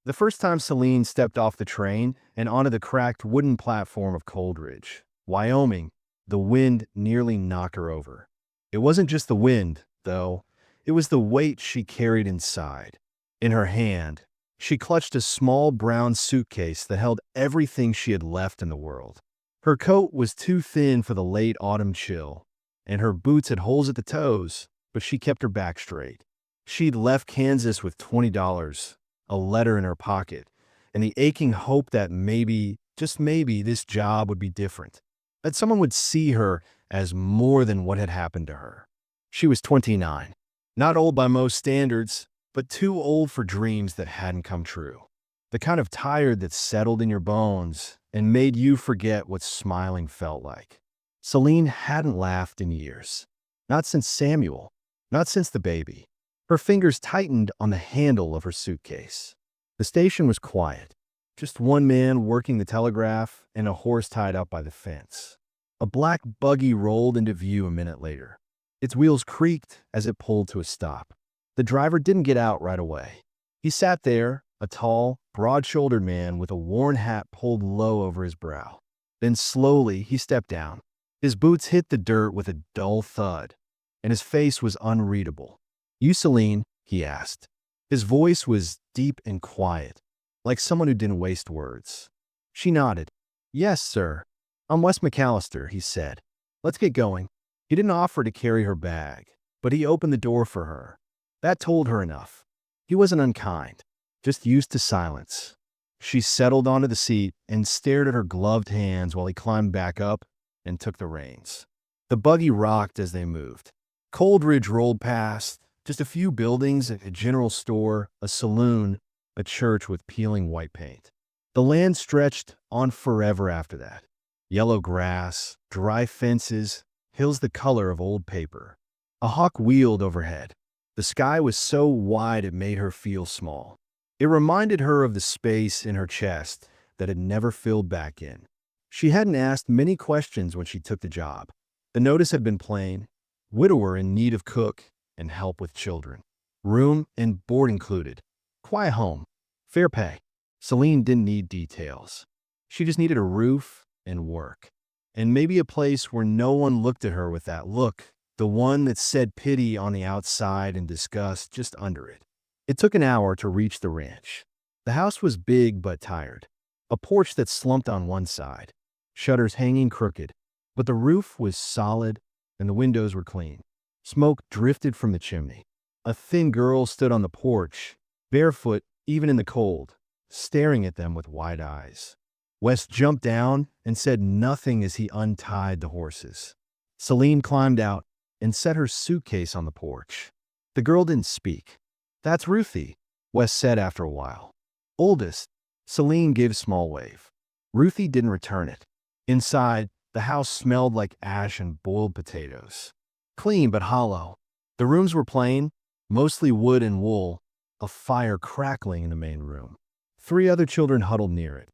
The first time Celine stepped off the train and onto the cracked wooden platform of Coldridge, Wyoming, the wind nearly knocked her over. It wasn't just the wind, though. It was the weight she carried inside. In her hand, she clutched a small brown suitcase that held everything she had left in the world. Her coat was too thin for the late autumn chill, and her boots had holes at the toes, but she kept her back straight. She'd left Kansas with $20, a letter in her pocket, and the aching hope that maybe, just maybe, this job would be different, that someone would see her as more than what had happened to her. She was 29, not old by most standards, but too old for dreams that hadn't come true. The kind of tired that settled in your bones and made you forget what smiling felt like. Celine hadn't laughed in years. Not since Samuel. Not since the baby. Her fingers tightened on the handle of her suitcase. The station was quiet. Just one man working the telegraph and a horse tied up by the fence. A black buggy rolled into view a minute later. Its wheels creaked as it pulled to a stop. The driver didn't get out right away. He sat there, a tall, broad-shouldered man with a worn hat pulled low over his brow. Then slowly he stepped down. His boots hit the dirt with a dull thud, and his face was unreadable. "You Celine?" he asked. His voice was deep and quiet, like someone who didn't waste words. She nodded. "Yes, sir. I'm Wes McAllister," he said. "Let's get going." He didn't offer to carry her bag, but he opened the door for her. That told her enough. He wasn't unkind, just used to silence. She settled onto the seat and stared at her gloved hands while he climbed back up and took the reins. The buggy rocked as they moved. Coldridge rolled past, just a few buildings, a general store, a saloon, a church with peeling white paint. The land stretched on forever after that. Yellow grass, dry fences, hills the color of old paper. A hawk wheeled overhead. The sky was so wide it made her feel small. It reminded her of the space in her chest that had never filled back in. She hadn't asked many questions when she took the job. The notice had been plain: widower in need of cook and help with children. Room and board included. Quiet home. Fair pay. Celine didn't need details. She just needed a roof and work. And maybe a place where no one looked at her with that look, the one that said pity on the outside and disgust just under it. It took an hour to reach the ranch. The house was big but tired. A porch that slumped on one side. Shutters hanging crooked. But the roof was solid and the windows were clean. Smoke drifted from the chimney. A thin girl stood on the porch, barefoot even in the cold, staring at them with wide eyes. Wes jumped down and said nothing as he untied the horses. Celine climbed out and set her suitcase on the porch. The girl didn't speak. "That's Ruthie," Wes said after a while. "Oldest." Celine gave a small wave. Ruthie didn't return it. Inside, the house smelled like ash and boiled potatoes. Clean but hollow. The rooms were plain, mostly wood and wool, a fire crackling in the main room. 3 other children huddled near it.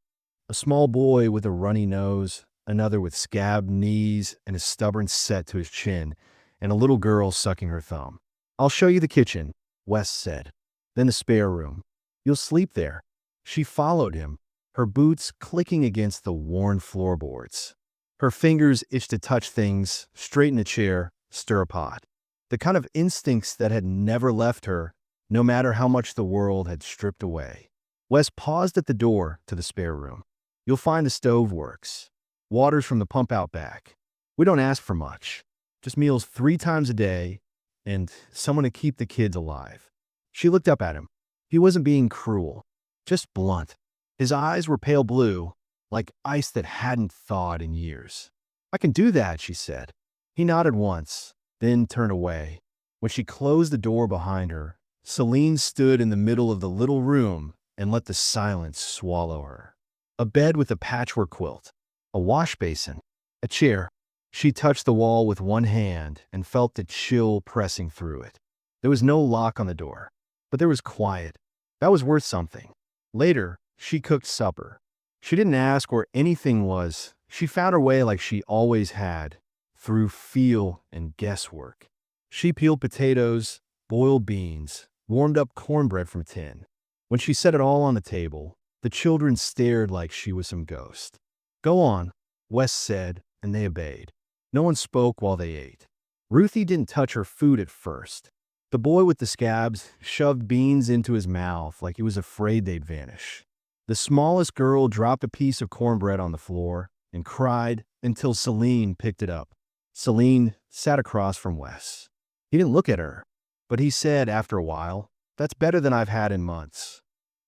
A small boy with a runny nose, another with scabbed knees and a stubborn set to his chin, and a little girl sucking her thumb. "I'll show you the kitchen," Wes said. "Then the spare room. You'll sleep there." She followed him, her boots clicking against the worn floorboards. Her fingers itched to touch things, straighten a chair, stir a pot. The kind of instincts that had never left her, no matter how much the world had stripped away. Wes paused at the door to the spare room. "You'll find the stove works. Water's from the pump out back. We don't ask for much. Just meals 3 times a day, and someone to keep the kids alive." She looked up at him. He wasn't being cruel, just blunt. His eyes were pale blue, like ice that hadn't thawed in years. "I can do that," she said. He nodded once, then turned away. When she closed the door behind her, Celine stood in the middle of the little room and let the silence swallow her. A bed with a patchwork quilt, a wash basin, a chair. She touched the wall with one hand and felt the chill pressing through it. There was no lock on the door, but there was quiet. That was worth something. Later, she cooked supper. She didn't ask where anything was. She found her way like she always had, through feel and guesswork. She peeled potatoes, boiled beans, warmed up cornbread from a tin. When she set it all on the table, the children stared like she was some ghost. "Go on," Wes said, and they obeyed. No one spoke while they ate. Ruthie didn't touch her food at first. The boy with the scabs shoved beans into his mouth like he was afraid they'd vanish. The smallest girl dropped a piece of cornbread on the floor and cried until Celine picked it up. Celine sat across from Wes. He didn't look at her, but he said after a while, "That's better than I've had in months."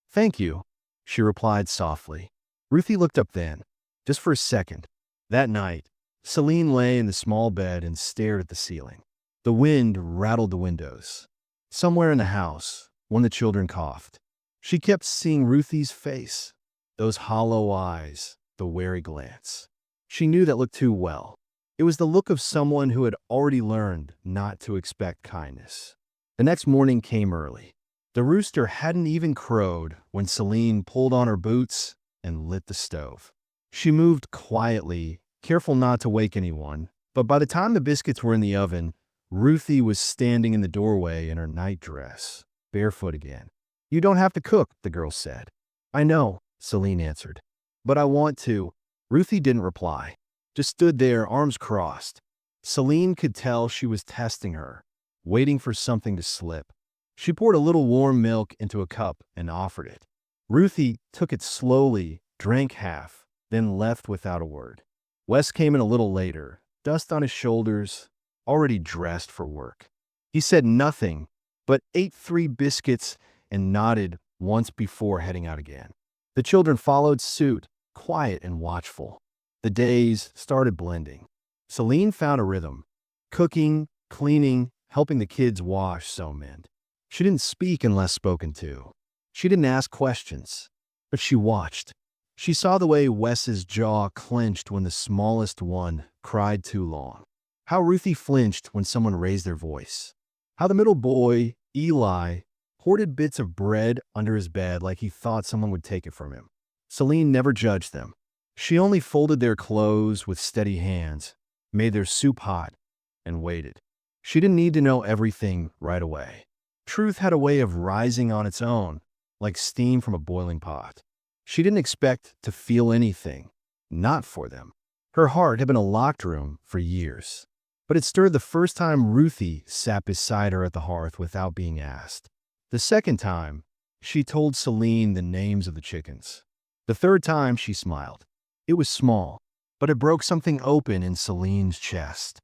"Thank you," she replied softly. Ruthie looked up then, just for a second. That night, Celine lay in the small bed and stared at the ceiling. The wind rattled the windows. Somewhere in the house, one of the children coughed. She kept seeing Ruthie's face, those hollow eyes, the wary glance. She knew that look too well. It was the look of someone who had already learned not to expect kindness. The next morning came early. The rooster hadn't even crowed when Celine pulled on her boots and lit the stove. She moved quietly, careful not to wake anyone, but by the time the biscuits were in the oven, Ruthie was standing in the doorway in her nightdress, barefoot again. "You don't have to cook," the girl said. "I know," Celine answered. "But I want to." Ruthie didn't reply, just stood there, arms crossed. Celine could tell she was testing her, waiting for something to slip. She poured a little warm milk into a cup and offered it. Ruthie took it slowly, drank half, then left without a word. Wes came in a little later, dust on his shoulders, already dressed for work. He said nothing, but ate 3 biscuits and nodded once before heading out again. The children followed suit, quiet and watchful. The days started blending. Celine found a rhythm. Cooking, cleaning, helping the kids wash, sew, mend. She didn't speak unless spoken to. She didn't ask questions, but she watched. She saw the way Wes's jaw clenched when the smallest one cried too long. How Ruthie flinched when someone raised their voice. How the middle boy, Eli, hoarded bits of bread under his bed like he thought someone would take it from him. Celine never judged them. She only folded their clothes with steady hands, made their soup hot, and waited. She didn't need to know everything right away. Truth had a way of rising on its own, like steam from a boiling pot. She didn't expect to feel anything, not for them. Her heart had been a locked room for years, but it stirred the first time Ruthie sat beside her at the hearth without being asked. The second time, she told Celine the names of the chickens. The third time, she smiled. It was small, but it broke something open in Celine's chest.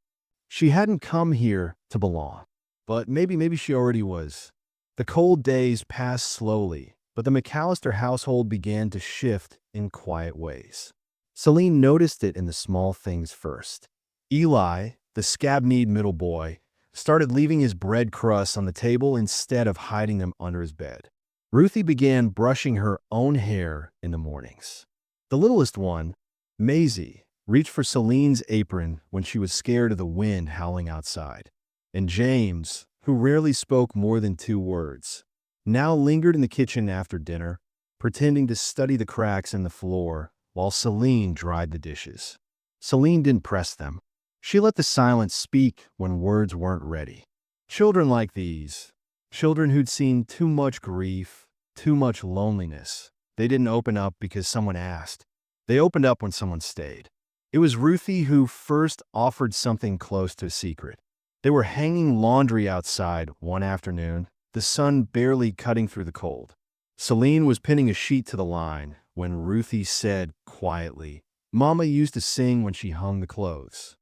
She hadn't come here to belong, but maybe she already was. The cold days passed slowly, but the McAllister household began to shift in quiet ways. Celine noticed it in the small things first. Eli, the scab-kneed middle boy, started leaving his bread crusts on the table instead of hiding them under his bed. Ruthie began brushing her own hair in the mornings. The littlest one, Maisie, reached for Celine's apron when she was scared of the wind howling outside. And James, who rarely spoke more than 2 words, now lingered in the kitchen after dinner, pretending to study the cracks in the floor while Celine dried the dishes. Celine didn't press them. She let the silence speak when words weren't ready. Children like these, children who'd seen too much grief, too much loneliness, they didn't open up because someone asked. They opened up when someone stayed. It was Ruthie who first offered something close to a secret. They were hanging laundry outside one afternoon, the sun barely cutting through the cold. Celine was pinning a sheet to the line when Ruthie said quietly, "Mama used to sing when she hung the clothes."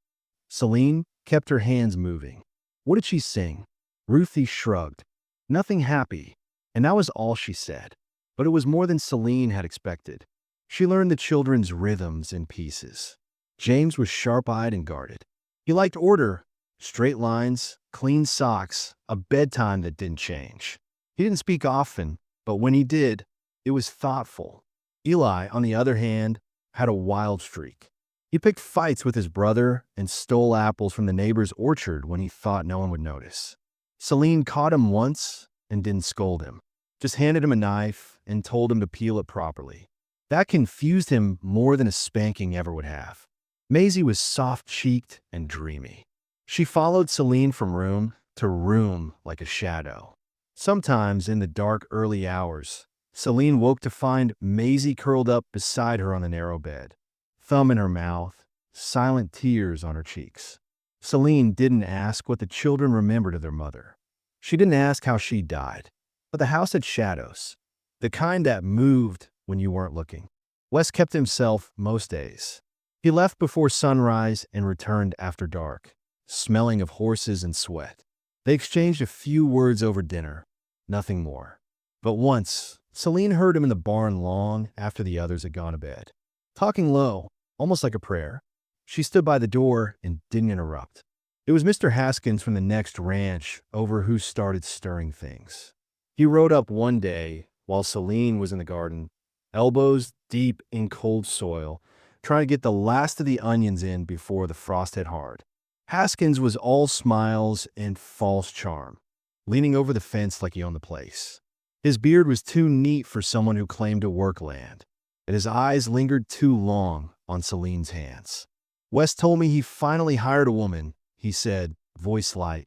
Celine kept her hands moving. What did she sing? Ruthie shrugged. Nothing happy, and that was all she said. But it was more than Celine had expected. She learned the children's rhythms in pieces. James was sharp-eyed and guarded. He liked order, straight lines, clean socks, a bedtime that didn't change. He didn't speak often, but when he did, it was thoughtful. Eli, on the other hand, had a wild streak. He picked fights with his brother and stole apples from the neighbor's orchard when he thought no one would notice. Celine caught him once and didn't scold him, just handed him a knife and told him to peel it properly. That confused him more than a spanking ever would have. Maisie was soft-cheeked and dreamy. She followed Celine from room to room like a shadow. Sometimes in the dark early hours, Celine woke to find Maisie curled up beside her on the narrow bed, thumb in her mouth, silent tears on her cheeks. Celine didn't ask what the children remembered of their mother. She didn't ask how she died. But the house had shadows, the kind that moved when you weren't looking. Wes kept himself most days. He left before sunrise and returned after dark, smelling of horses and sweat. They exchanged a few words over dinner, nothing more. But once, Celine heard him in the barn long after the others had gone to bed. Talking low, almost like a prayer, she stood by the door and didn't interrupt. It was Mr. Haskins from the next ranch over who started stirring things. He rode up one day while Celine was in the garden, elbows deep in cold soil, trying to get the last of the onions in before the frost hit hard. Haskins was all smiles and false charm, leaning over the fence like he owned the place. His beard was too neat for someone who claimed to work land, and his eyes lingered too long on Celine's hands. Wes told me he finally hired a woman, he said, voice light.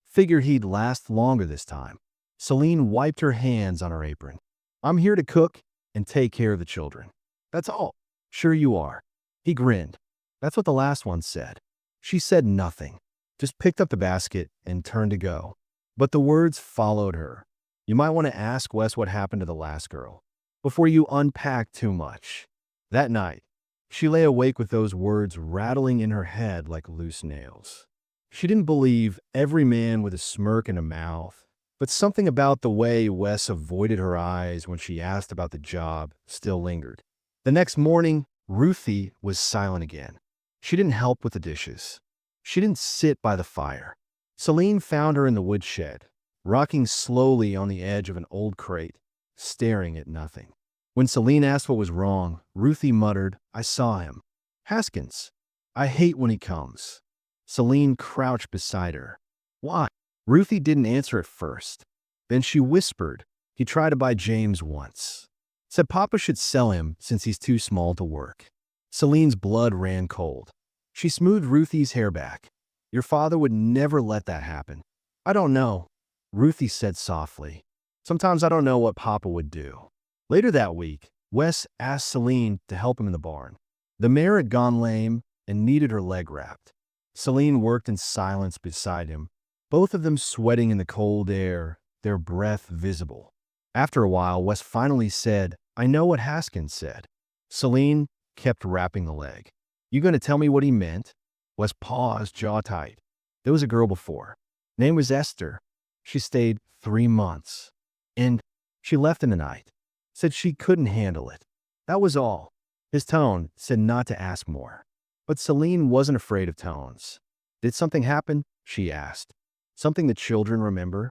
Figured he'd last longer this time. Celine wiped her hands on her apron. I'm here to cook and take care of the children. That's all. Sure you are. He grinned. That's what the last one said. She said nothing, just picked up the basket and turned to go. But the words followed her. You might want to ask Wes what happened to the last girl before you unpack too much. That night, she lay awake with those words rattling in her head like loose nails. She didn't believe every man with a smirk and a mouth, but something about the way Wes avoided her eyes when she asked about the job still lingered. The next morning, Ruthie was silent again. She didn't help with the dishes. She didn't sit by the fire. Celine found her in the woodshed, rocking slowly on the edge of an old crate, staring at nothing. When Celine asked what was wrong, Ruthie muttered, I saw him. Haskins. I hate when he comes. Celine crouched beside her. Why? Ruthie didn't answer at first. Then she whispered, he tried to buy James once. Said Papa should sell him since he's too small to work. Celine's blood ran cold. She smoothed Ruthie's hair back. Your father would never let that happen. I don't know, Ruthie said softly. Sometimes I don't know what Papa would do. Later that week, Wes asked Celine to help him in the barn. The mare had gone lame and needed her leg wrapped. Celine worked in silence beside him, both of them sweating in the cold air, their breath visible. After a while, Wes finally said, I know what Haskins said. Celine kept wrapping the leg. You gonna tell me what he meant? Wes paused, jaw tight. There was a girl before. Name was Esther. She stayed 3 months. And she left in the night. Said she couldn't handle it. That was all. His tone said not to ask more. But Celine wasn't afraid of tones. Did something happen? She asked. Something the children remember?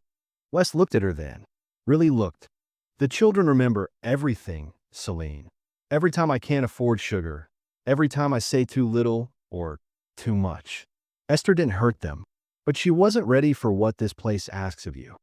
Wes looked at her then. Really looked. The children remember everything, Celine. Every time I can't afford sugar. Every time I say too little or too much. Esther didn't hurt them, but she wasn't ready for what this place asks of you.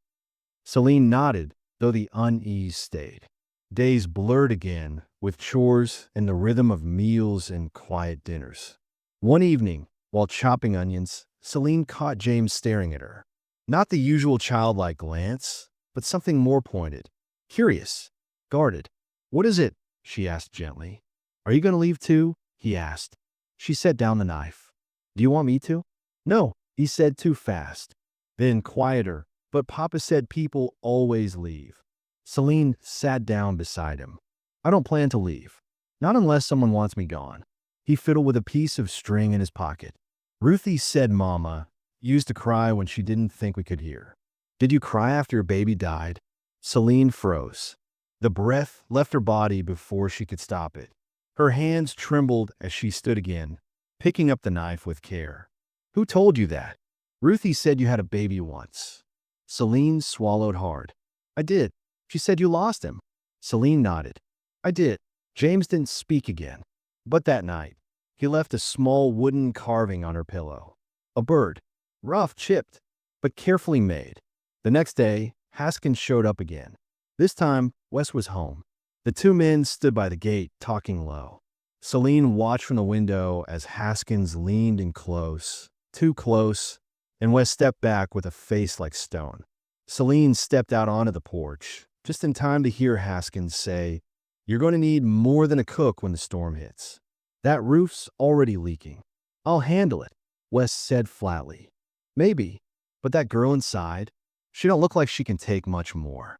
Celine nodded, though the unease stayed. Days blurred again, with chores and the rhythm of meals and quiet dinners. One evening, while chopping onions, Celine caught James staring at her. Not the usual childlike glance, but something more pointed. Curious. Guarded. What is it? She asked gently. Are you going to leave too? He asked. She set down the knife. Do you want me to? No, he said too fast. Then quieter, but Papa said people always leave. Celine sat down beside him. I don't plan to leave. Not unless someone wants me gone. He fiddled with a piece of string in his pocket. Ruthie said Mama used to cry when she didn't think we could hear. Did you cry after your baby died? Celine froze. The breath left her body before she could stop it. Her hands trembled as she stood again, picking up the knife with care. Who told you that? Ruthie said you had a baby once. Celine swallowed hard. I did. She said you lost him. Celine nodded. I did. James didn't speak again. But that night, he left a small wooden carving on her pillow. A bird. Rough, chipped, but carefully made. The next day, Haskins showed up again. This time, Wes was home. The two men stood by the gate, talking low. Celine watched from the window as Haskins leaned in close, too close, and Wes stepped back with a face like stone. Celine stepped out onto the porch, just in time to hear Haskins say, "You're going to need more than a cook when the storm hits. That roof's already leaking. I'll handle it," Wes said flatly. "Maybe, but that girl inside, she don't look like she can take much more."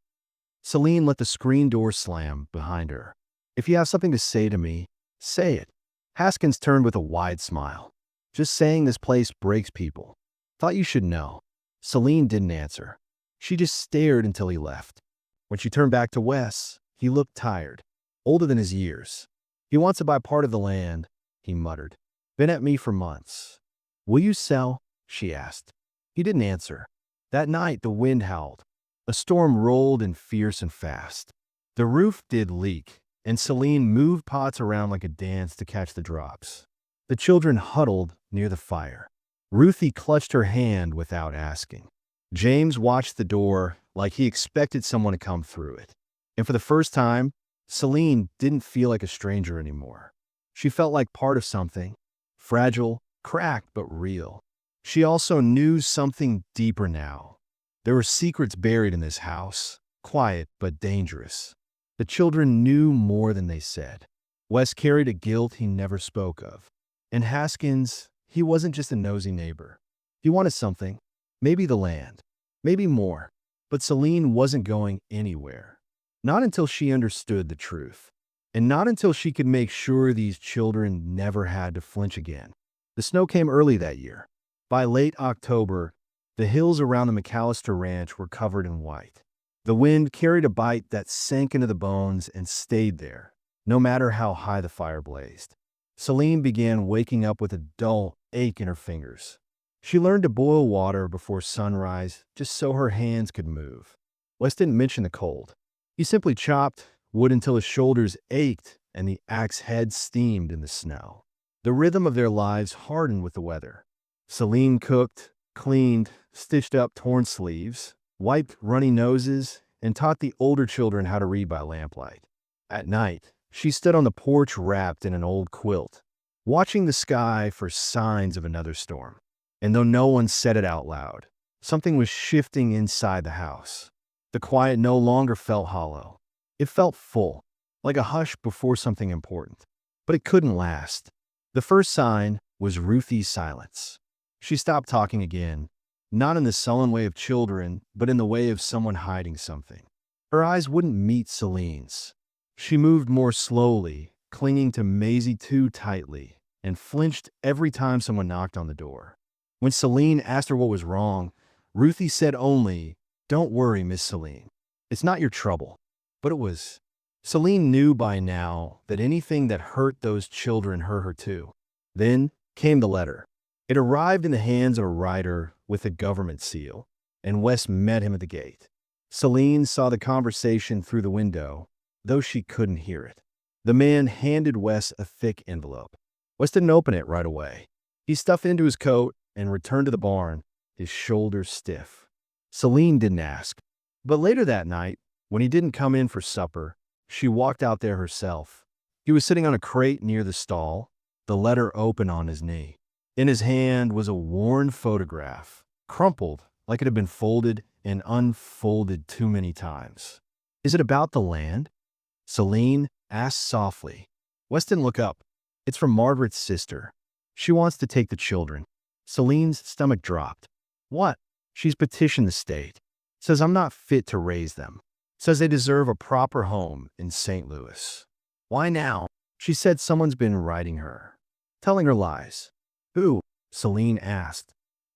Celine let the screen door slam behind her. "If you have something to say to me, say it." Haskins turned with a wide smile. "Just saying this place breaks people. Thought you should know." Celine didn't answer. She just stared until he left. When she turned back to Wes, he looked tired, older than his years. "He wants to buy part of the land," he muttered. "Been at me for months." "Will you sell?" she asked. He didn't answer. That night, the wind howled. A storm rolled in fierce and fast. The roof did leak, and Celine moved pots around like a dance to catch the drops. The children huddled near the fire. Ruthie clutched her hand without asking. James watched the door like he expected someone to come through it. And for the first time, Celine didn't feel like a stranger anymore. She felt like part of something, fragile, cracked, but real. She also knew something deeper now. There were secrets buried in this house, quiet but dangerous. The children knew more than they said. Wes carried a guilt he never spoke of. And Haskins, he wasn't just a nosy neighbor. He wanted something, maybe the land, maybe more. But Celine wasn't going anywhere. Not until she understood the truth. And not until she could make sure these children never had to flinch again. The snow came early that year. By late October, the hills around the McAllister Ranch were covered in white. The wind carried a bite that sank into the bones and stayed there, no matter how high the fire blazed. Celine began waking up with a dull ache in her fingers. She learned to boil water before sunrise just so her hands could move. Wes didn't mention the cold. He simply chopped wood until his shoulders ached and the axe head steamed in the snow. The rhythm of their lives hardened with the weather. Celine cooked, cleaned, stitched up torn sleeves, wiped runny noses, and taught the older children how to read by lamplight. At night, she stood on the porch wrapped in an old quilt, watching the sky for signs of another storm. And though no one said it out loud, something was shifting inside the house. The quiet no longer felt hollow. It felt full, like a hush before something important. But it couldn't last. The first sign was Ruthie's silence. She stopped talking again, not in the sullen way of children, but in the way of someone hiding something. Her eyes wouldn't meet Celine's. She moved more slowly, clinging to Maisie too tightly, and flinched every time someone knocked on the door. When Celine asked her what was wrong, Ruthie said only, "Don't worry, Miss Celine. It's not your trouble." But it was. Celine knew by now that anything that hurt those children hurt her too. Then came the letter. It arrived in the hands of a writer with a government seal, and Wes met him at the gate. Celine saw the conversation through the window, though she couldn't hear it. The man handed Wes a thick envelope. Wes didn't open it right away. He stuffed it into his coat and returned to the barn, his shoulders stiff. Celine didn't ask. But later that night, when he didn't come in for supper, she walked out there herself. He was sitting on a crate near the stall, the letter open on his knee. In his hand was a worn photograph, crumpled like it had been folded and unfolded too many times. "Is it about the land?" Celine asked softly. Wes didn't look up. "It's from Margaret's sister. She wants to take the children." Celine's stomach dropped. "What?" "She's petitioned the state. Says I'm not fit to raise them. Says they deserve a proper home in St. Louis." "Why now?" She said someone's been writing her, telling her lies. "Who?" Celine asked,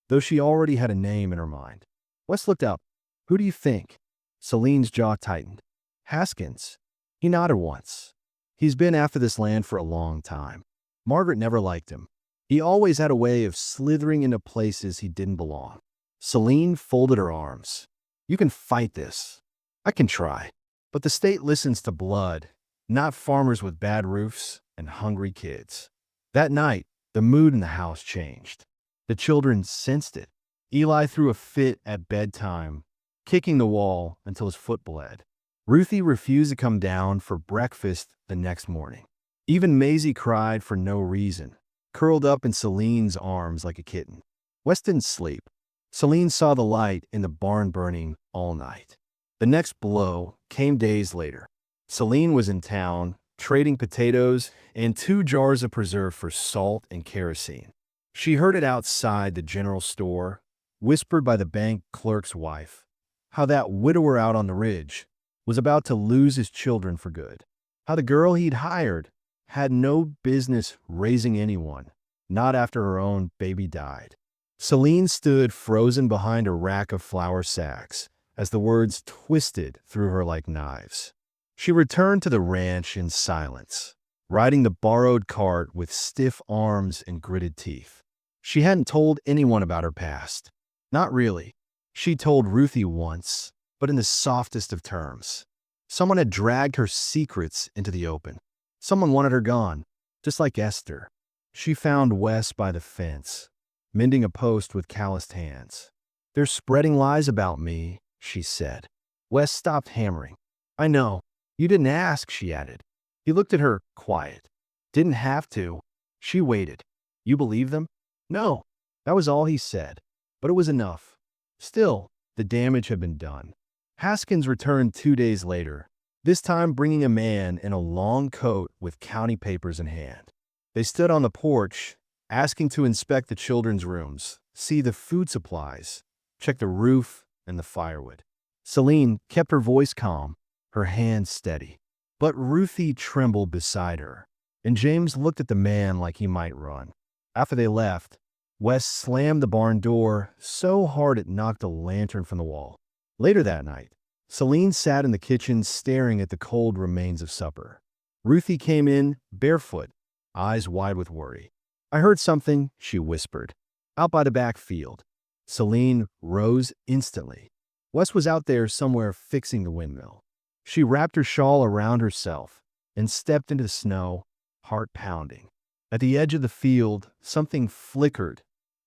though she already had a name in her mind. Wes looked up. "Who do you think?" Celine's jaw tightened. "Haskins." He nodded once. "He's been after this land for a long time. Margaret never liked him. He always had a way of slithering into places he didn't belong." Celine folded her arms. "You can fight this. I can try. But the state listens to blood, not farmers with bad roofs and hungry kids." That night, the mood in the house changed. The children sensed it. Eli threw a fit at bedtime, kicking the wall until his foot bled. Ruthie refused to come down for breakfast the next morning. Even Maisie cried for no reason, curled up in Celine's arms like a kitten. Wes didn't sleep. Celine saw the light in the barn burning all night. The next blow came days later. Celine was in town, trading potatoes and 2 jars of preserve for salt and kerosene. She heard it outside the general store, whispered by the bank clerk's wife, how that widower out on the ridge was about to lose his children for good, how the girl he'd hired had no business raising anyone, not after her own baby died. Celine stood frozen behind a rack of flour sacks as the words twisted through her like knives. She returned to the ranch in silence, riding the borrowed cart with stiff arms and gritted teeth. She hadn't told anyone about her past. Not really. She told Ruthie once, but in the softest of terms. Someone had dragged her secrets into the open. Someone wanted her gone, just like Esther. She found Wes by the fence, mending a post with calloused hands. "They're spreading lies about me," she said. Wes stopped hammering. "I know. You didn't ask," she added. He looked at her, quiet. "Didn't have to." She waited. "You believe them?" "No." That was all he said, but it was enough. Still, the damage had been done. Haskins returned 2 days later, this time bringing a man in a long coat with county papers in hand. They stood on the porch, asking to inspect the children's rooms, see the food supplies, check the roof and the firewood. Celine kept her voice calm, her hands steady. But Ruthie trembled beside her, and James looked at the man like he might run. After they left, Wes slammed the barn door so hard it knocked a lantern from the wall. Later that night, Celine sat in the kitchen staring at the cold remains of supper. Ruthie came in barefoot, eyes wide with worry. "I heard something," she whispered, "out by the back field." Celine rose instantly. Wes was out there somewhere fixing the windmill. She wrapped her shawl around herself and stepped into the snow, heart pounding. At the edge of the field, something flickered,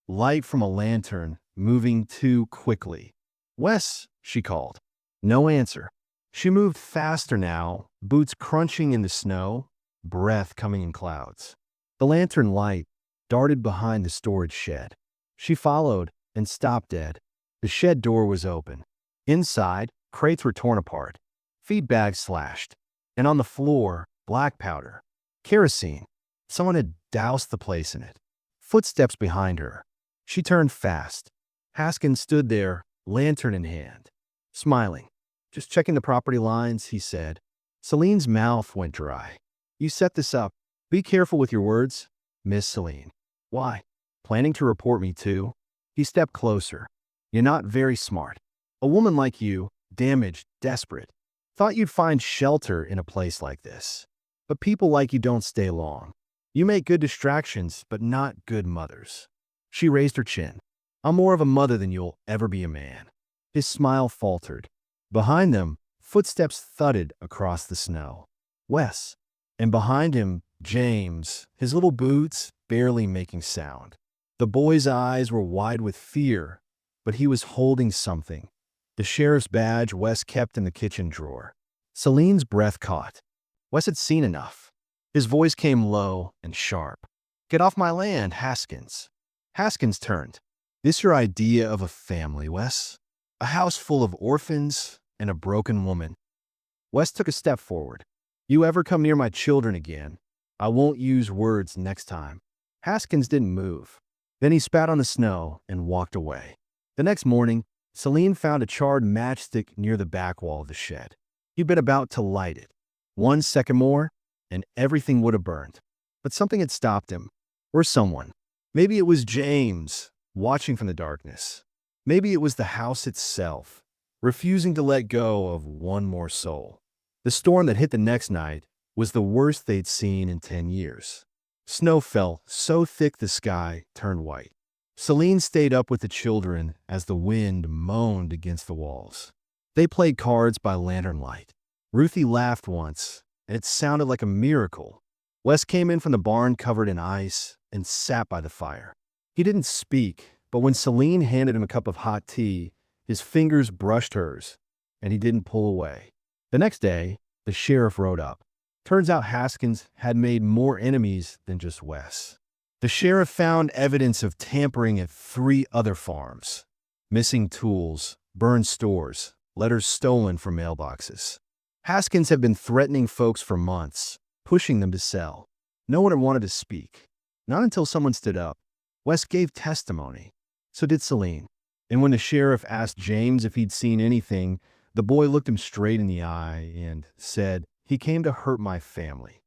light from a lantern moving too quickly. "Wes," she called. No answer. She moved faster now, boots crunching in the snow, breath coming in clouds. The lantern light darted behind the storage shed. She followed and stopped dead. The shed door was open. Inside, crates were torn apart, feed bags slashed, and on the floor, black powder. Kerosene. Someone had doused the place in it. Footsteps behind her. She turned fast. Haskins stood there, lantern in hand, smiling. "Just checking the property lines," he said. Celine's mouth went dry. "You set this up. Be careful with your words, Miss Celine." "Why? Planning to report me too?" He stepped closer. "You're not very smart. A woman like you, damaged, desperate. Thought you'd find shelter in a place like this. But people like you don't stay long. You make good distractions, but not good mothers." She raised her chin. "I'm more of a mother than you'll ever be a man." His smile faltered. Behind them, footsteps thudded across the snow. Wes. And behind him, James, his little boots barely making sound. The boy's eyes were wide with fear, but he was holding something. The sheriff's badge Wes kept in the kitchen drawer. Celine's breath caught. Wes had seen enough. His voice came low and sharp. "Get off my land, Haskins." Haskins turned. "This your idea of a family, Wes? A house full of orphans and a broken woman." Wes took a step forward. "You ever come near my children again, I won't use words next time." Haskins didn't move. Then he spat on the snow and walked away. The next morning, Celine found a charred matchstick near the back wall of the shed. He'd been about to light it. 1 second more, and everything would have burned. But something had stopped him. Or someone. Maybe it was James, watching from the darkness. Maybe it was the house itself, refusing to let go of one more soul. The storm that hit the next night was the worst they'd seen in 10 years. Snow fell so thick the sky turned white. Celine stayed up with the children as the wind moaned against the walls. They played cards by lantern light. Ruthie laughed once, and it sounded like a miracle. Wes came in from the barn covered in ice and sat by the fire. He didn't speak, but when Celine handed him a cup of hot tea, his fingers brushed hers, and he didn't pull away. The next day, the sheriff rode up. Turns out Haskins had made more enemies than just Wes. The sheriff found evidence of tampering at 3 other farms. Missing tools, burned stores, letters stolen from mailboxes. Haskins had been threatening folks for months, pushing them to sell. No one had wanted to speak. Not until someone stood up. Wes gave testimony. So did Celine. And when the sheriff asked James if he'd seen anything, the boy looked him straight in the eye and said, "He came to hurt my family."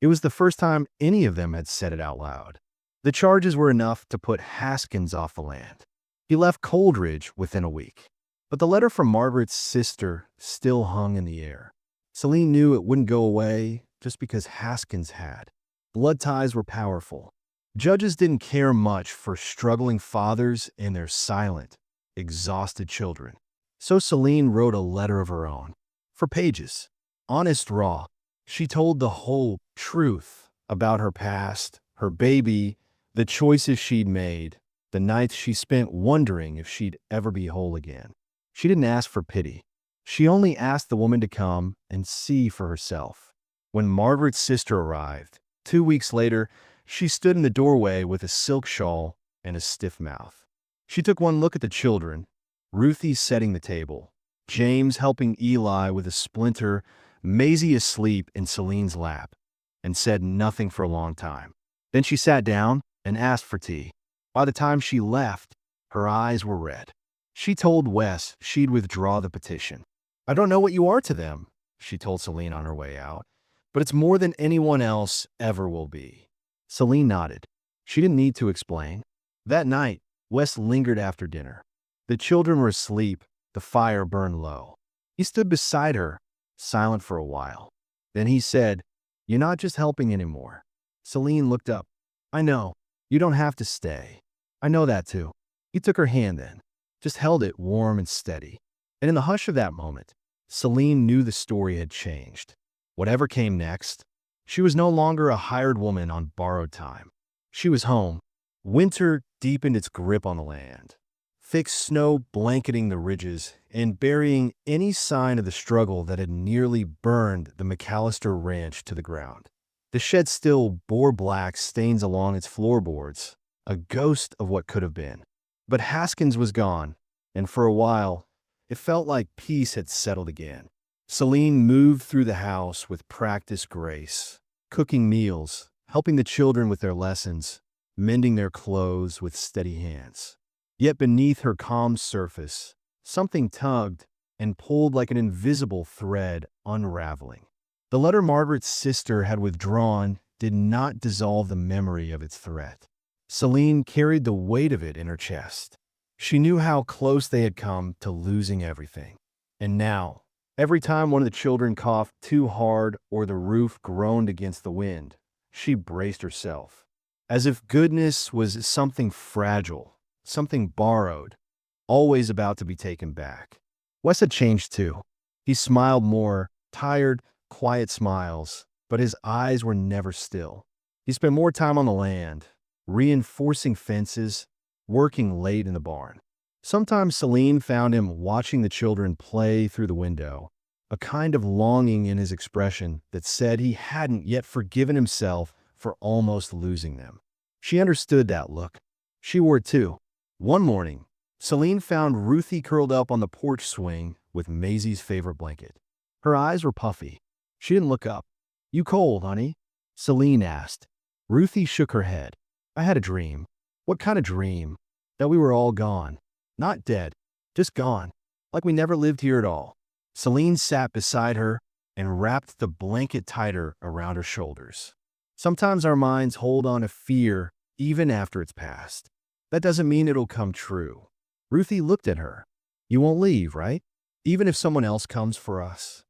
It was the first time any of them had said it out loud. The charges were enough to put Haskins off the land. He left Coldridge within a week. But the letter from Margaret's sister still hung in the air. Celine knew it wouldn't go away just because Haskins had. Blood ties were powerful. Judges didn't care much for struggling fathers and their silent, exhausted children. So Celine wrote a letter of her own. For pages. Honest, raw. She told the whole truth about her past, her baby, the choices she'd made, the nights she spent wondering if she'd ever be whole again. She didn't ask for pity. She only asked the woman to come and see for herself. When Margaret's sister arrived, 2 weeks later, she stood in the doorway with a silk shawl and a stiff mouth. She took one look at the children, Ruthie setting the table, James helping Eli with a splinter, Maisie asleep in Celine's lap, and said nothing for a long time. Then she sat down and asked for tea. By the time she left, her eyes were red. She told Wes she'd withdraw the petition. "I don't know what you are to them," she told Celine on her way out, "but it's more than anyone else ever will be." Celine nodded. She didn't need to explain. That night, Wes lingered after dinner. The children were asleep, the fire burned low. He stood beside her, silent for a while. Then he said, "You're not just helping anymore." Celine looked up. "I know. You don't have to stay. I know that too." He took her hand then, just held it warm and steady. And in the hush of that moment, Celine knew the story had changed. Whatever came next, she was no longer a hired woman on borrowed time. She was home. Winter deepened its grip on the land. Thick snow blanketing the ridges and burying any sign of the struggle that had nearly burned the McAllister ranch to the ground. The shed still bore black stains along its floorboards, a ghost of what could have been. But Haskins was gone, and for a while, it felt like peace had settled again. Celine moved through the house with practiced grace, cooking meals, helping the children with their lessons, mending their clothes with steady hands. Yet beneath her calm surface, something tugged and pulled like an invisible thread unraveling. The letter Margaret's sister had withdrawn did not dissolve the memory of its threat. Celine carried the weight of it in her chest. She knew how close they had come to losing everything. And now, every time one of the children coughed too hard or the roof groaned against the wind, she braced herself, as if goodness was something fragile, something borrowed, always about to be taken back. Wes had changed too. He smiled more, tired, quiet smiles, but his eyes were never still. He spent more time on the land, reinforcing fences, working late in the barn. Sometimes Celine found him watching the children play through the window, a kind of longing in his expression that said he hadn't yet forgiven himself for almost losing them. She understood that look. She wore it too. One morning, Celine found Ruthie curled up on the porch swing with Maisie's favorite blanket. Her eyes were puffy. She didn't look up. "You cold, honey?" Celine asked. Ruthie shook her head. "I had a dream." "What kind of dream?" "That we were all gone. Not dead, just gone. Like we never lived here at all." Celine sat beside her and wrapped the blanket tighter around her shoulders. Sometimes our minds hold on to fear even after it's passed. That doesn't mean it'll come true. Ruthie looked at her. "You won't leave, right? Even if someone else comes for us?"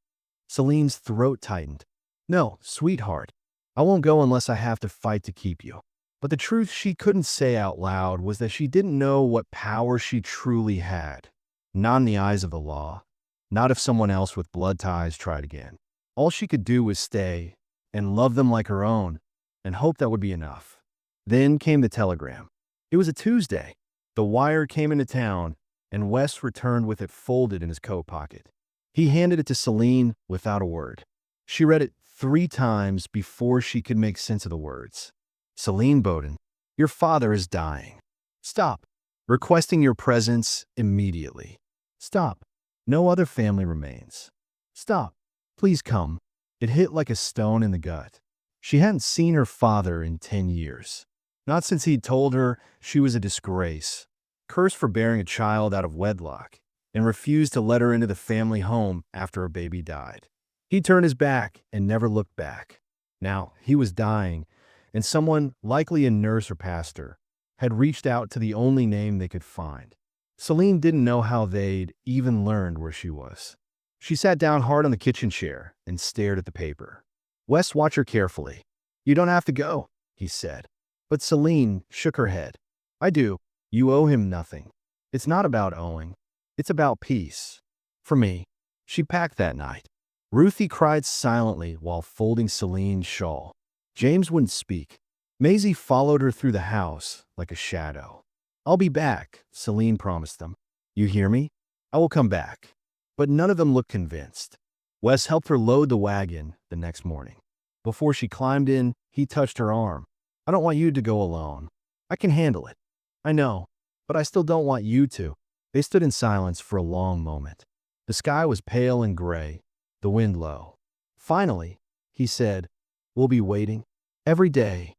Celine's throat tightened. "No, sweetheart. I won't go unless I have to fight to keep you." But the truth she couldn't say out loud was that she didn't know what power she truly had. Not in the eyes of the law. Not if someone else with blood ties tried again. All she could do was stay and love them like her own and hope that would be enough. Then came the telegram. It was a Tuesday. The wire came into town, and Wes returned with it folded in his coat pocket. He handed it to Celine without a word. She read it 3 times before she could make sense of the words. "Celine Bowden, your father is dying. Stop. Requesting your presence immediately. Stop. No other family remains. Stop. Please come. It hit like a stone in the gut. She hadn't seen her father in 10 years. Not since he'd told her she was a disgrace, cursed for bearing a child out of wedlock, and refused to let her into the family home after her baby died. He turned his back and never looked back. Now, he was dying, and someone, likely a nurse or pastor, had reached out to the only name they could find. Celine didn't know how they'd even learned where she was. She sat down hard on the kitchen chair and stared at the paper. Wes watched her carefully. "You don't have to go," he said. But Celine shook her head. "I do. You owe him nothing. It's not about owing. It's about peace. For me." She packed that night. Ruthie cried silently while folding Celine's shawl. James wouldn't speak. Maisie followed her through the house like a shadow. "I'll be back," Celine promised them. "You hear me? I will come back." But none of them looked convinced. Wes helped her load the wagon the next morning. Before she climbed in, he touched her arm. "I don't want you to go alone. I can handle it." "I know, but I still don't want you to." They stood in silence for a long moment. The sky was pale and gray, the wind low. Finally, he said, "We'll be waiting every day."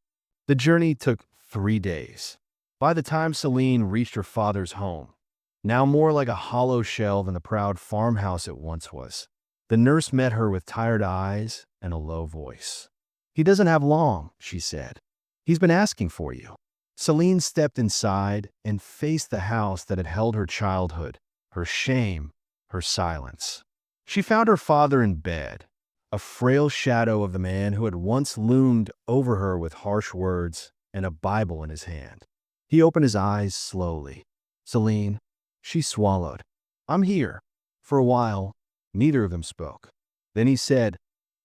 The journey took 3 days. By the time Celine reached her father's home, now more like a hollow shell than the proud farmhouse it once was, the nurse met her with tired eyes and a low voice. "He doesn't have long," she said. "He's been asking for you." Celine stepped inside and faced the house that had held her childhood, her shame, her silence. She found her father in bed, a frail shadow of the man who had once loomed over her with harsh words and a Bible in his hand. He opened his eyes slowly. "Celine," she swallowed. "I'm here." For a while, neither of them spoke. Then he said,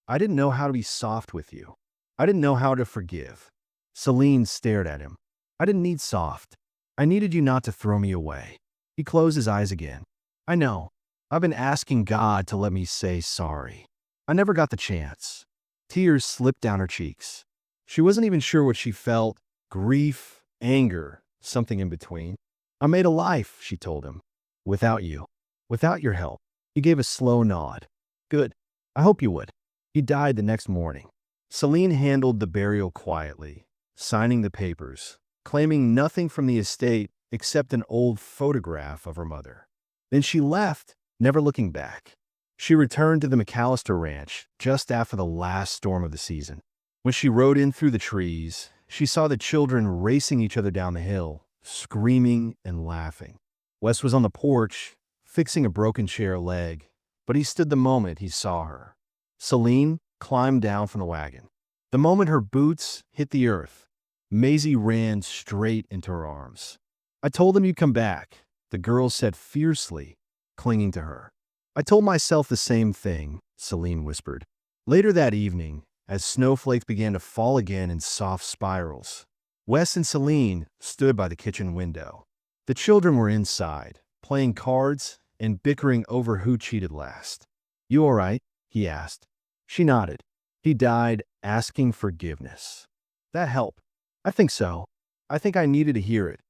"I didn't know how to be soft with you. I didn't know how to forgive." Celine stared at him. "I didn't need soft. I needed you not to throw me away." He closed his eyes again. "I know. I've been asking God to let me say sorry. I never got the chance." Tears slipped down her cheeks. She wasn't even sure what she felt: grief, anger, something in between. "I made a life," she told him. "Without you. Without your help." He gave a slow nod. "Good. I hope you would." He died the next morning. Celine handled the burial quietly, signing the papers, claiming nothing from the estate except an old photograph of her mother. Then she left, never looking back. She returned to the McAllister Ranch just after the last storm of the season. When she rode in through the trees, she saw the children racing each other down the hill, screaming and laughing. Wes was on the porch, fixing a broken chair leg, but he stood the moment he saw her. Celine climbed down from the wagon. The moment her boots hit the earth, Maisie ran straight into her arms. "I told them you'd come back," the girl said fiercely, clinging to her. "I told myself the same thing," Celine whispered. Later that evening, as snowflakes began to fall again in soft spirals, Wes and Celine stood by the kitchen window. The children were inside, playing cards and bickering over who cheated last. "You all right?" he asked. She nodded. "He died asking forgiveness." "That helped." "I think so. I think I needed to hear it,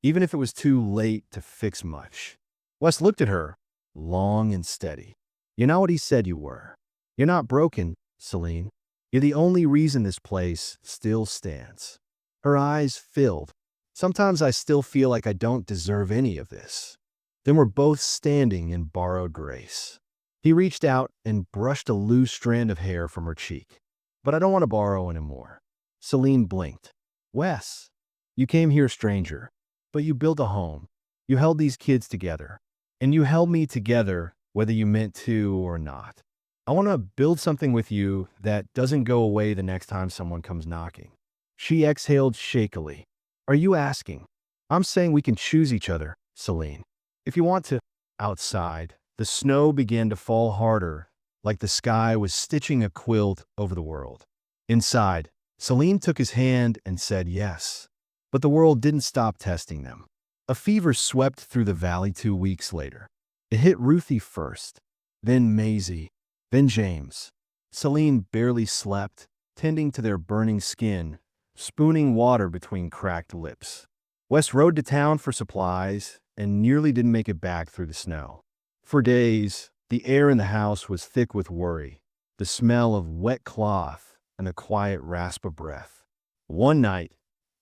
even if it was too late to fix much." Wes looked at her, long and steady. "You're not what he said you were. You're not broken, Celine. You're the only reason this place still stands." Her eyes filled. "Sometimes I still feel like I don't deserve any of this." Then we're both standing in borrowed grace. He reached out and brushed a loose strand of hair from her cheek. "But I don't want to borrow anymore." Celine blinked. "Wes, you came here a stranger, but you built a home. You held these kids together. And you held me together whether you meant to or not. I want to build something with you that doesn't go away the next time someone comes knocking." She exhaled shakily. "Are you asking?" "I'm saying we can choose each other, Celine. If you want to." Outside, the snow began to fall harder, like the sky was stitching a quilt over the world. Inside, Celine took his hand and said yes. But the world didn't stop testing them. A fever swept through the valley 2 weeks later. It hit Ruthie first, then Maisie, then James. Celine barely slept, tending to their burning skin, spooning water between cracked lips. Wes rode to town for supplies and nearly didn't make it back through the snow. For days, the air in the house was thick with worry, the smell of wet cloth, and the quiet rasp of breath. One night,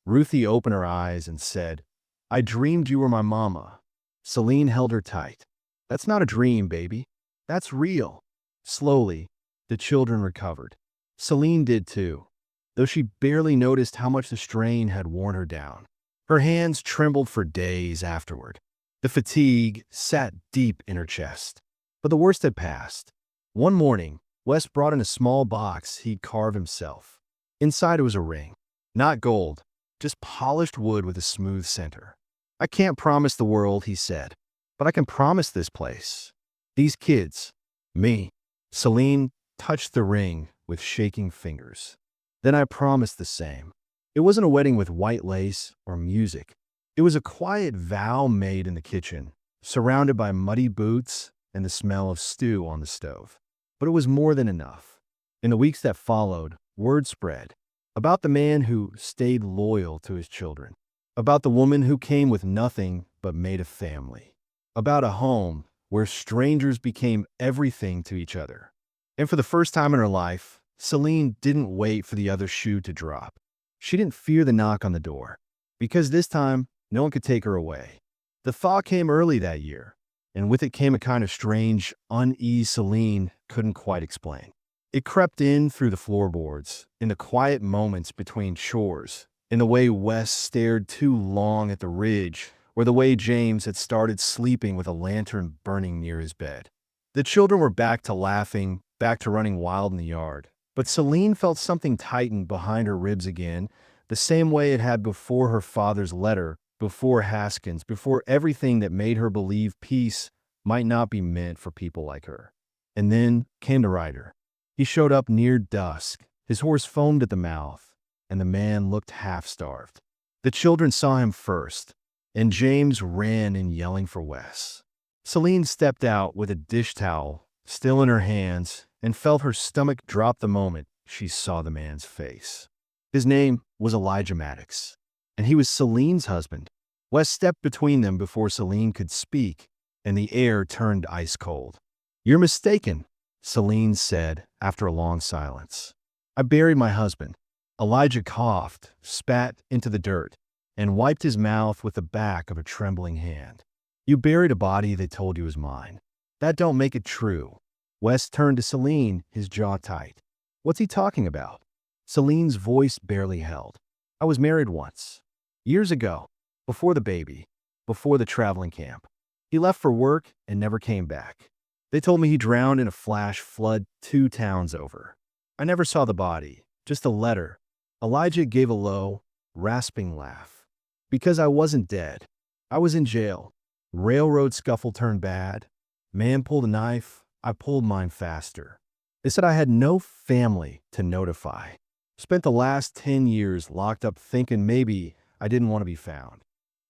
Ruthie opened her eyes and said, "I dreamed you were my mama." Celine held her tight. "That's not a dream, baby. That's real." Slowly, the children recovered. Celine did too, though she barely noticed how much the strain had worn her down. Her hands trembled for days afterward. The fatigue sat deep in her chest. But the worst had passed. One morning, Wes brought in a small box he'd carved himself. Inside it was a ring. Not gold, just polished wood with a smooth center. "I can't promise the world," he said, "but I can promise this place. These kids. Me." Celine touched the ring with shaking fingers. "Then I promised the same." It wasn't a wedding with white lace or music. It was a quiet vow made in the kitchen, surrounded by muddy boots and the smell of stew on the stove. But it was more than enough. In the weeks that followed, word spread about the man who stayed loyal to his children, about the woman who came with nothing but made a family, about a home where strangers became everything to each other. And for the first time in her life, Celine didn't wait for the other shoe to drop. She didn't fear the knock on the door, because this time, no one could take her away. The thaw came early that year, and with it came a kind of strange unease Celine couldn't quite explain. It crept in through the floorboards, in the quiet moments between chores, in the way Wes stared too long at the ridge, or the way James had started sleeping with a lantern burning near his bed. The children were back to laughing, back to running wild in the yard. But Celine felt something tighten behind her ribs again, the same way it had before her father's letter, before Haskins, before everything that made her believe peace might not be meant for people like her. And then came the rider. He showed up near dusk. His horse foamed at the mouth, and the man looked half-starved. The children saw him first, and James ran in yelling for Wes. Celine stepped out with a dish towel still in her hands and felt her stomach drop the moment she saw the man's face. His name was Elijah Maddox, and he was Celine's husband. Wes stepped between them before Celine could speak, and the air turned ice cold. "You're mistaken," Celine said after a long silence. "I buried my husband." Elijah coughed, spat into the dirt, and wiped his mouth with the back of a trembling hand. "You buried a body they told you was mine. That don't make it true." Wes turned to Celine, his jaw tight. "What's he talking about?" Celine's voice barely held. "I was married once. Years ago. Before the baby. Before the traveling camp. He left for work and never came back. They told me he drowned in a flash flood 2 towns over. I never saw the body. Just a letter." Elijah gave a low, rasping laugh. "Because I wasn't dead. I was in jail. Railroad scuffle turned bad. Man pulled a knife. I pulled mine faster. They said I had no family to notify. Spent the last 10 years locked up thinking maybe I didn't want to be found."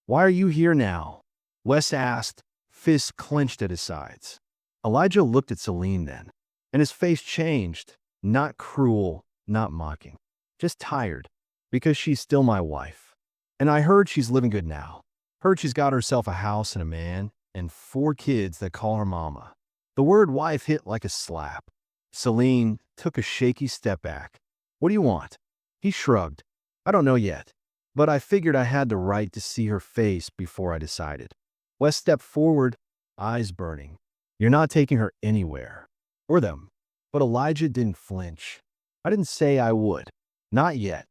"Why are you here now?" Wes asked, fists clenched at his sides. Elijah looked at Celine then, and his face changed, not cruel, not mocking, just tired, "Because she's still my wife. And I heard she's living good now. Heard she's got herself a house and a man, and 4 kids that call her mama." The word wife hit like a slap. Celine took a shaky step back. "What do you want?" He shrugged. "I don't know yet, but I figured I had the right to see her face before I decided." Wes stepped forward, eyes burning. "You're not taking her anywhere. Or them." But Elijah didn't flinch. "I didn't say I would. Not yet."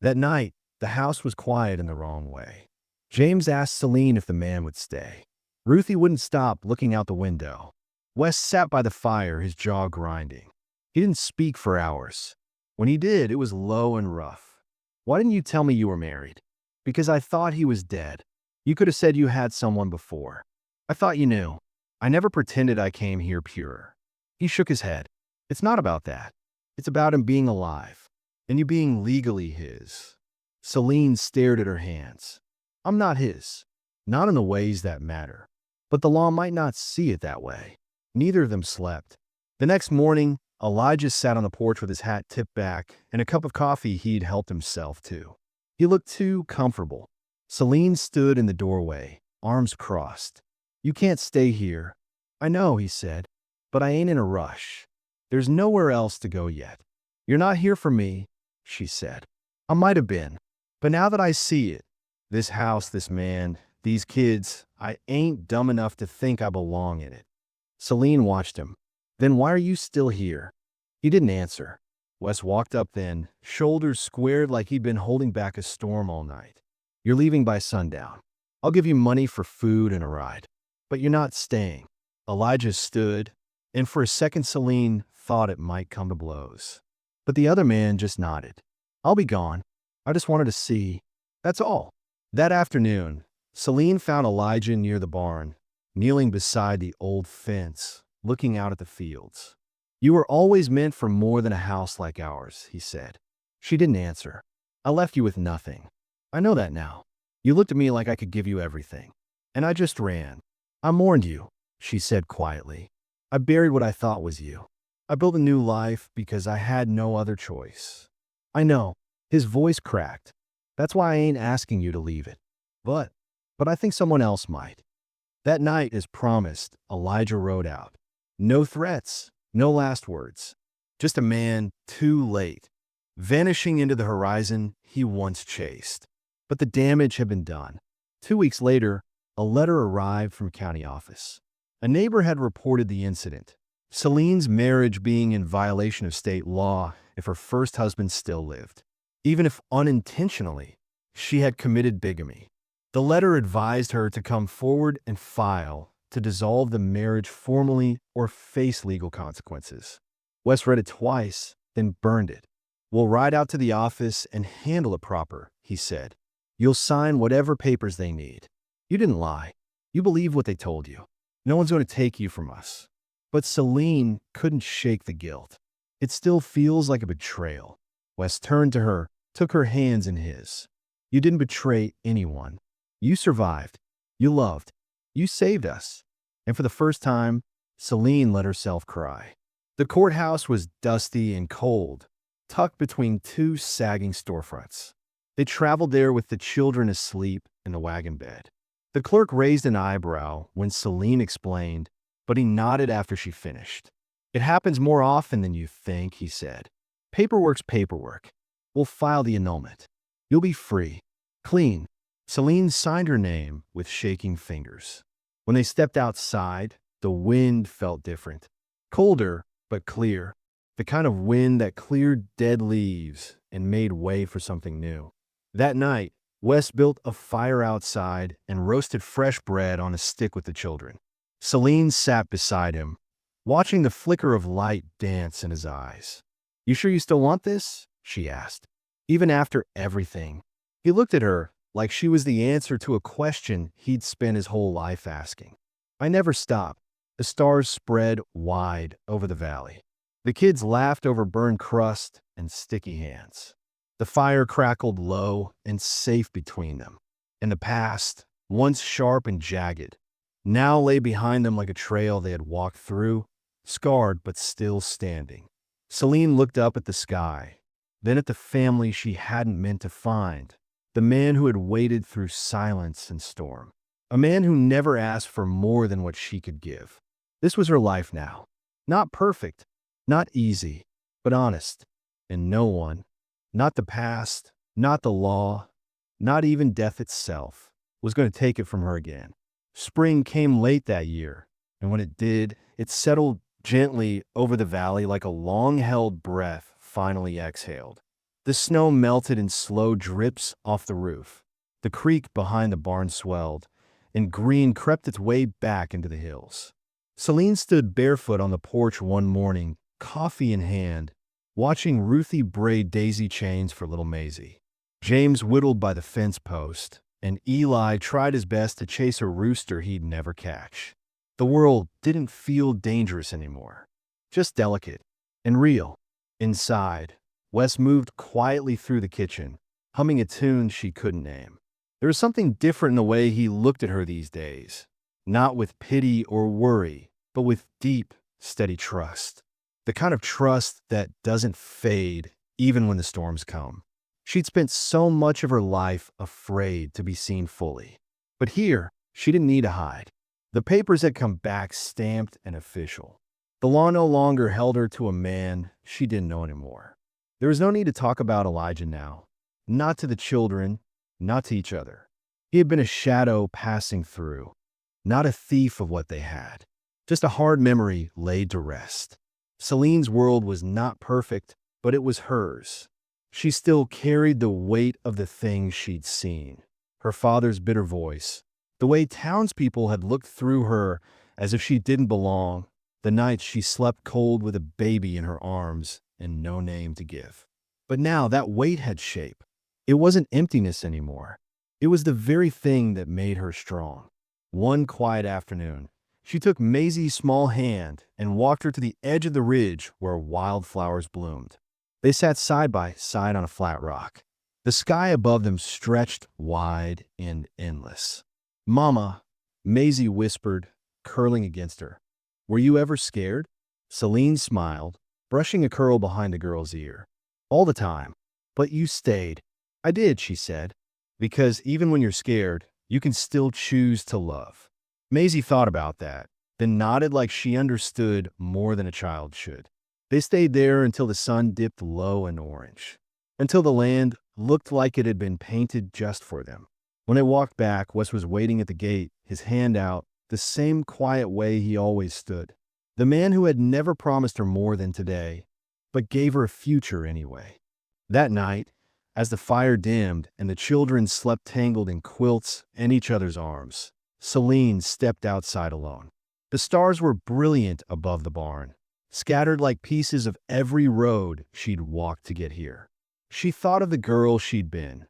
That night, the house was quiet in the wrong way. James asked Celine if the man would stay. Ruthie wouldn't stop looking out the window. Wes sat by the fire, his jaw grinding. He didn't speak for hours. When he did, it was low and rough. "Why didn't you tell me you were married?" "Because I thought he was dead. You could have said you had someone before. I thought you knew. I never pretended I came here pure." He shook his head. "It's not about that. It's about him being alive, and you being legally his." Celine stared at her hands. "I'm not his. Not in the ways that matter. But the law might not see it that way." Neither of them slept. The next morning, Elijah sat on the porch with his hat tipped back and a cup of coffee he'd helped himself to. He looked too comfortable. Celine stood in the doorway, arms crossed. "You can't stay here." I know, he said, but I ain't in a rush. There's nowhere else to go yet. You're not here for me, she said. I might have been, but now that I see it, this house, this man, these kids, I ain't dumb enough to think I belong in it. Celine watched him. Then why are you still here? He didn't answer. Wes walked up then, shoulders squared like he'd been holding back a storm all night. You're leaving by sundown. I'll give you money for food and a ride. But you're not staying. Elijah stood, and for a second Celine thought it might come to blows. But the other man just nodded. I'll be gone. I just wanted to see. That's all. That afternoon, Celine found Elijah near the barn, kneeling beside the old fence, looking out at the fields. You were always meant for more than a house like ours, he said. She didn't answer. I left you with nothing. I know that now. You looked at me like I could give you everything. And I just ran. I mourned you, she said quietly. I buried what I thought was you. I built a new life because I had no other choice. I know. His voice cracked. That's why I ain't asking you to leave it. But I think someone else might. That night, as promised, Elijah rode out. No threats, no last words. Just a man too late, vanishing into the horizon he once chased. But the damage had been done. 2 weeks later, a letter arrived from county office. A neighbor had reported the incident, Celine's marriage being in violation of state law if her first husband still lived. Even if unintentionally, she had committed bigamy. The letter advised her to come forward and file to dissolve the marriage formally or face legal consequences. Wes read it twice, then burned it. We'll ride out to the office and handle it proper, he said. You'll sign whatever papers they need. You didn't lie. You believe what they told you. No one's going to take you from us. But Celine couldn't shake the guilt. It still feels like a betrayal. Wes turned to her, took her hands in his. You didn't betray anyone. You survived. You loved. You saved us. And for the first time, Celine let herself cry. The courthouse was dusty and cold, tucked between two sagging storefronts. They traveled there with the children asleep in the wagon bed. The clerk raised an eyebrow when Celine explained, but he nodded after she finished. It happens more often than you think, he said. Paperwork's paperwork. We'll file the annulment. You'll be free. Clean. Celine signed her name with shaking fingers. When they stepped outside, the wind felt different. Colder, but clear. The kind of wind that cleared dead leaves and made way for something new. That night, Wes built a fire outside and roasted fresh bread on a stick with the children. Celine sat beside him, watching the flicker of light dance in his eyes. You sure you still want this? She asked. Even after everything. He looked at her like she was the answer to a question he'd spent his whole life asking. I never stopped. The stars spread wide over the valley. The kids laughed over burned crust and sticky hands. The fire crackled low and safe between them. And the past, once sharp and jagged, now lay behind them like a trail they had walked through, scarred but still standing. Celine looked up at the sky, then at the family she hadn't meant to find, the man who had waited through silence and storm, a man who never asked for more than what she could give. This was her life now. Not perfect, not easy, but honest. And no one, not the past, not the law, not even death itself, was going to take it from her again. Spring came late that year, and when it did, it settled gently over the valley like a long-held breath finally exhaled. The snow melted in slow drips off the roof. The creek behind the barn swelled, and green crept its way back into the hills. Celine stood barefoot on the porch one morning, coffee in hand, watching Ruthie braid daisy chains for little Maisie. James whittled by the fence post, and Eli tried his best to chase a rooster he'd never catch. The world didn't feel dangerous anymore, just delicate and real. Inside, Wes moved quietly through the kitchen, humming a tune she couldn't name. There was something different in the way he looked at her these days, not with pity or worry, but with deep, steady trust. The kind of trust that doesn't fade even when the storms come. She'd spent so much of her life afraid to be seen fully. But here, she didn't need to hide. The papers had come back stamped and official. The law no longer held her to a man she didn't know anymore. There was no need to talk about Elijah now. Not to the children, not to each other. He had been a shadow passing through, not a thief of what they had. Just a hard memory laid to rest. Celine's world was not perfect, but it was hers. She still carried the weight of the things she'd seen. Her father's bitter voice, the way townspeople had looked through her as if she didn't belong, the nights she slept cold with a baby in her arms and no name to give. But now that weight had shape. It wasn't emptiness anymore. It was the very thing that made her strong. One quiet afternoon, she took Maisie's small hand and walked her to the edge of the ridge where wildflowers bloomed. They sat side by side on a flat rock. The sky above them stretched wide and endless. "Mama," Maisie whispered, curling against her. "Were you ever scared?" Celine smiled, brushing a curl behind the girl's ear. "All the time. But you stayed." "I did," she said, "because even when you're scared, you can still choose to love." Maisie thought about that, then nodded like she understood more than a child should. They stayed there until the sun dipped low and orange, until the land looked like it had been painted just for them. When they walked back, Wes was waiting at the gate, his hand out, the same quiet way he always stood. The man who had never promised her more than today, but gave her a future anyway. That night, as the fire dimmed and the children slept tangled in quilts and each other's arms, Celine stepped outside alone. The stars were brilliant above the barn, scattered like pieces of every road she'd walked to get here. She thought of the girl she'd been,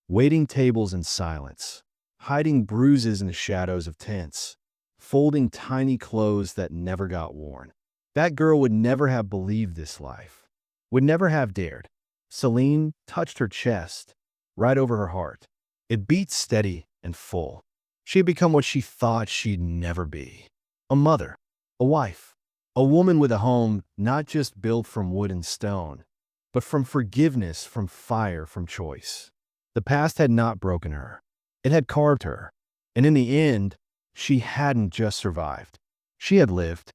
waiting tables in silence, hiding bruises in the shadows of tents, folding tiny clothes that never got worn. That girl would never have believed this life, would never have dared. Celine touched her chest, right over her heart. It beat steady and full. She had become what she thought she'd never be. A mother, a wife, a woman with a home not just built from wood and stone, but from forgiveness, from fire, from choice. The past had not broken her. It had carved her. And in the end, she hadn't just survived. She had lived.